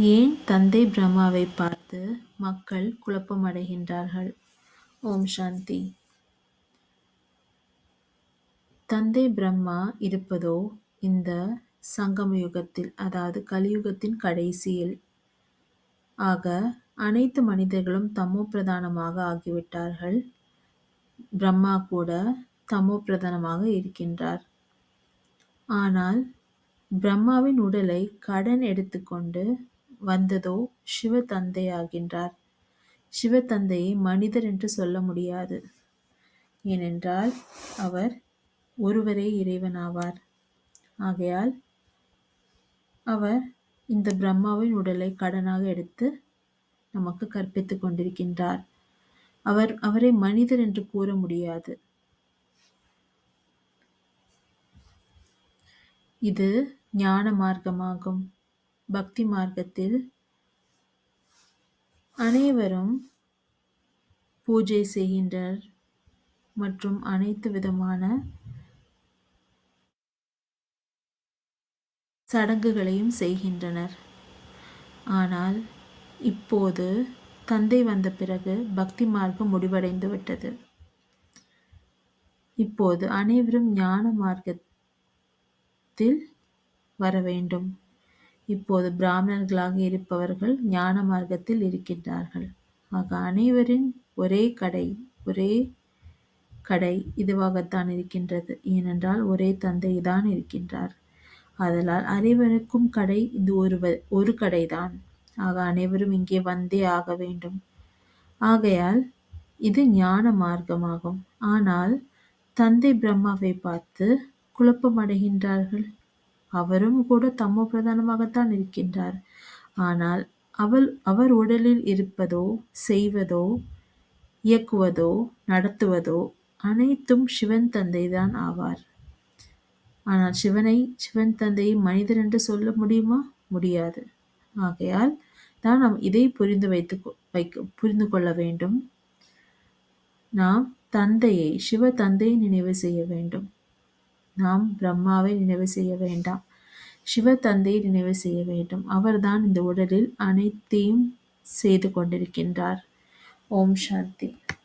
ஏன் தந்தை பிரம்மாவை பார்த்து மக்கள் குழப்பமடைகின்றார்கள்? ஓம் சாந்தி. தந்தை பிரம்மா இருப்பதோ இந்த சங்கம யுகத்தில், அதாவது கலியுகத்தின் கடைசியில். ஆக அனைத்து மனிதர்களும் தமோ பிரதானமாக ஆகிவிட்டார்கள். பிரம்மா கூட தமோ பிரதானமாக இருக்கின்றார். ஆனால் பிரம்மாவின் உடலை கடன் எடுத்துக்கொண்டு வந்ததோ சிவ தந்தையாகின்றார். சிவ தந்தையை மனிதர் என்று சொல்ல முடியாது. ஏனென்றால் அவர் ஒருவரே இறைவனாவார். ஆகையால் அவர் இந்த பிரம்மாவின் உடலை கடனாக எடுத்து நமக்கு கற்பித்துக் கொண்டிருக்கின்றார். அவரை மனிதர் என்று கூற முடியாது. இது ஞான மார்க்கமாகும். பக்தி மார்க்கத்தில் அனைவரும் பூஜை செய்கின்றனர் மற்றும் அனைத்து விதமான சடங்குகளையும் செய்கின்றனர். ஆனால் இப்போது தந்தை வந்த பிறகு பக்தி மார்க்கம் முடிவடைந்து விட்டது. இப்போது அனைவரும் ஞான மார்க்கத்தில் வர வேண்டும். இப்போது பிராமணர்களாக இருப்பவர்கள் ஞான மார்க்கத்தில் இருக்கின்றார்கள். ஆக அனைவரின் ஒரே கடை இதுவாகத்தான் இருக்கின்றது. ஏனென்றால் ஒரே தந்தை தான் இருக்கின்றார். ஆதலால் அனைவருக்கும் கடை இது ஒரு கடைதான். ஆக அனைவரும் இங்கே வந்தே ஆக வேண்டும். ஆகையால் இது ஞான மார்க்கமாகும். ஆனால் தந்தை பிரம்மாவை பார்த்து குழப்பமடைகின்றார்கள். அவரும் கூட தமோ பிரதானமாகத்தான் இருக்கின்றார். ஆனால் அவர் உடலில் இருப்பதோ, செய்வதோ, இயக்குவதோ, நடத்துவதோ அனைத்தும் சிவன் தந்தை தான் ஆவார். ஆனால் சிவன் தந்தையை மனிதர் என்று சொல்ல முடியுமா? முடியாது. ஆகையால் தான் நாம் இதை புரிந்து கொள்ள வேண்டும். நாம் சிவ தந்தையை நினைவு செய்ய வேண்டும். நாம் பிரம்மாவை நினைவு செய்ய வேண்டாம். சிவ தந்தையை நினைவு செய்ய வேண்டும். அவர்தான் இந்த உடலில் அனைத்தையும் செய்து கொண்டிருக்கின்றார். ஓம் சாந்தி.